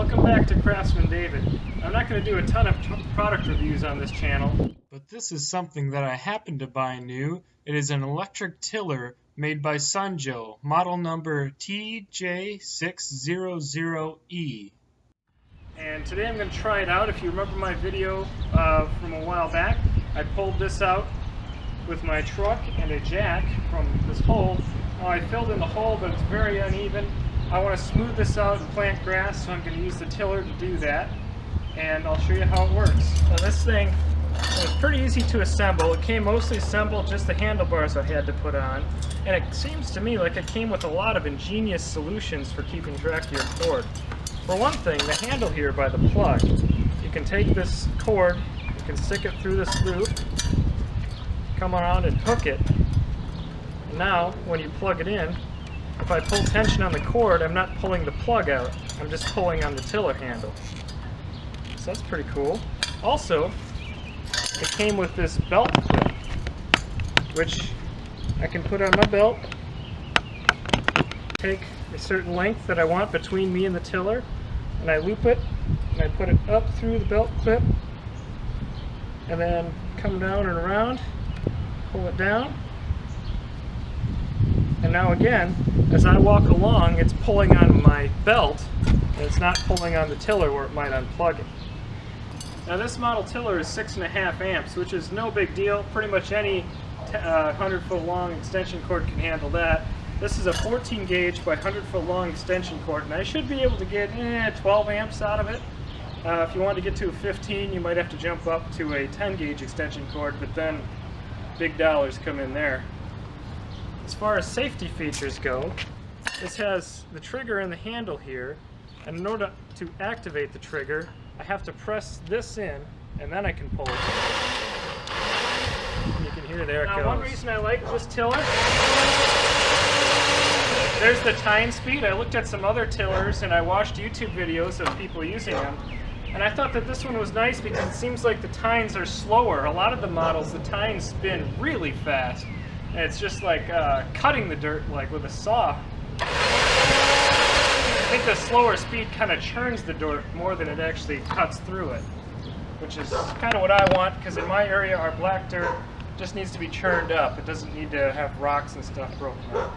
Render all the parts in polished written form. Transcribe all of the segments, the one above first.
Welcome back to Craftsman David. I'm not going to do a ton of product reviews on this channel, but this is something that I happened to buy new. It is an electric tiller made by Sunjo, model number TJ600E. And today I'm going to try it out. If you remember my video from a while back, I pulled this out with my truck and a jack from this hole. Now I filled in the hole, but it's very uneven. I want to smooth this out and plant grass, so I'm going to use the tiller to do that. And I'll show you how it works. Now this thing was pretty easy to assemble. It came mostly assembled, just the handlebars I had to put on. And it seems to me like it came with a lot of ingenious solutions for keeping track of your cord. For one thing, the handle here by the plug. You can take this cord, you can stick it through this loop, come around and hook it. And now, when you plug it in, if I pull tension on the cord, I'm not pulling the plug out. I'm just pulling on the tiller handle. So that's pretty cool. Also, it came with this belt clip, which I can put on my belt, take a certain length that I want between me and the tiller, and I loop it, and I put it up through the belt clip, and then come down and around, pull it down, and now again, as I walk along, it's pulling on my belt, and it's not pulling on the tiller where it might unplug it. Now this model tiller is 6.5 amps, which is no big deal. Pretty much any 100-foot long extension cord can handle that. This is a 14 gauge by 100-foot long extension cord, and I should be able to get 12 amps out of it. If you want to get to a 15, you might have to jump up to a 10 gauge extension cord, but then big dollars come in there. As far as safety features go, this has the trigger and the handle here, and in order to activate the trigger, I have to press this in, and then I can pull it. You can hear there it goes. Now, one reason I like this tiller, there's the tine speed. I looked at some other tillers, and I watched YouTube videos of people using them, and I thought that this one was nice because it seems like the tines are slower. A lot of the models, the tines spin really fast, and it's just like cutting the dirt like with a saw. I think the slower speed kind of churns the dirt more than it actually cuts through it, which is kind of what I want, because in my area our black dirt just needs to be churned up. It doesn't need to have rocks and stuff broken up.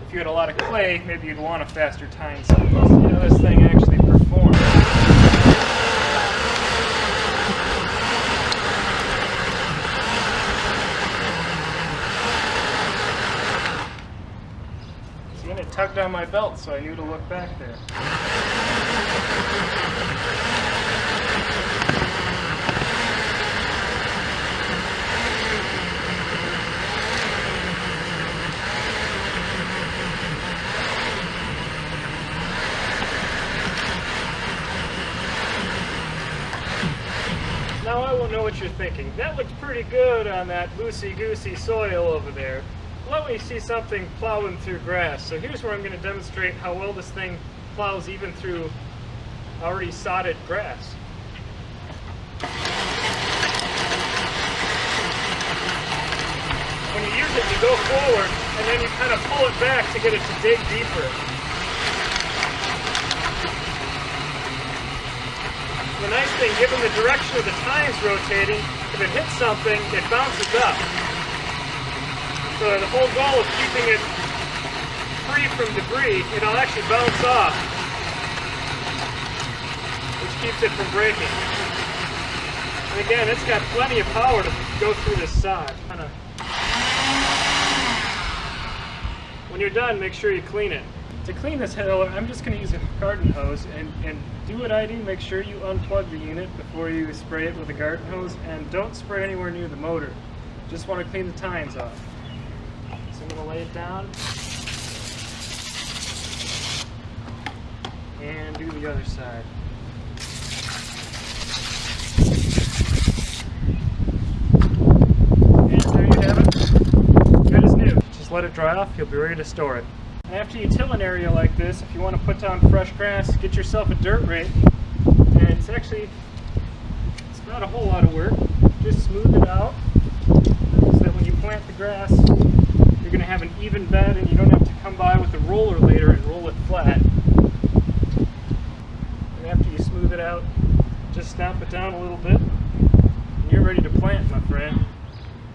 If you had a lot of clay, maybe you'd want a faster tine speed. Let's see how this thing actually performs. See, and it tugged on my belt, so I knew to look back there. Now I will know what you're thinking. That looks pretty good on that loosey-goosey soil over there. Let me see something plowing through grass. So here's where I'm going to demonstrate how well this thing plows even through already sodded grass. When you use it, you go forward, and then you kind of pull it back to get it to dig deeper. The nice thing, given the direction of the tines rotating, if it hits something, it bounces up. So the whole goal of keeping it free from debris, it'll actually bounce off, which keeps it from breaking. And again, it's got plenty of power to go through this sod. When you're done, make sure you clean it. To clean this tiller, I'm just going to use a garden hose and do what I do. Make sure you unplug the unit before you spray it with a garden hose, and don't spray anywhere near the motor. Just want to clean the tines off. So I'm going to lay it down and do the other side. And there you have it. Good as new. Just let it dry off, you'll be ready to store it. After you till an area like this, if you want to put down fresh grass, get yourself a dirt rake. And it's not a whole lot of work. Just smooth it out so that when you plant the grass, you're going to have an even bed and you don't have to come by with a roller later and roll it flat. stomp it down a little bit, and you're ready to plant, my friend.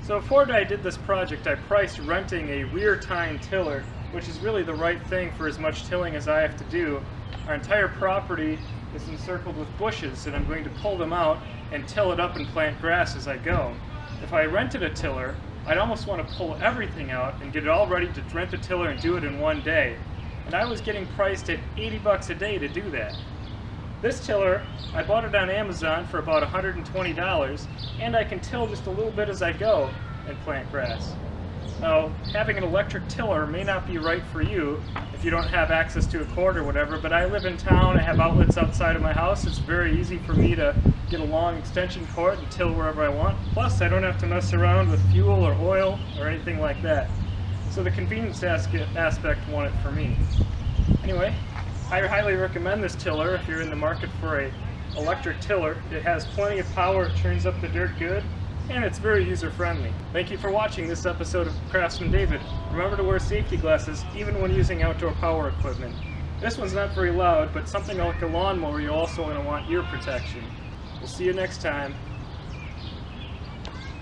So before I did this project, I priced renting a rear tine tiller, which is really the right thing for as much tilling as I have to do. Our entire property is encircled with bushes, and I'm going to pull them out and till it up and plant grass as I go. If I rented a tiller, I'd almost want to pull everything out and get it all ready to rent the tiller and do it in one day. And I was getting priced at 80 bucks a day to do that. This tiller, I bought it on Amazon for about $120, and I can till just a little bit as I go and plant grass. Now, having an electric tiller may not be right for you if you don't have access to a cord or whatever, but I live in town, I have outlets outside of my house. It's very easy for me to get a long extension cord and till wherever I want. Plus, I don't have to mess around with fuel or oil or anything like that. So the convenience aspect won it for me. Anyway, I highly recommend this tiller if you're in the market for an electric tiller. It has plenty of power, it turns up the dirt good, and it's very user-friendly. Thank you for watching this episode of Craftsman David. Remember to wear safety glasses even when using outdoor power equipment. This one's not very loud, but something like a lawnmower you're also going to want ear protection. We'll see you next time.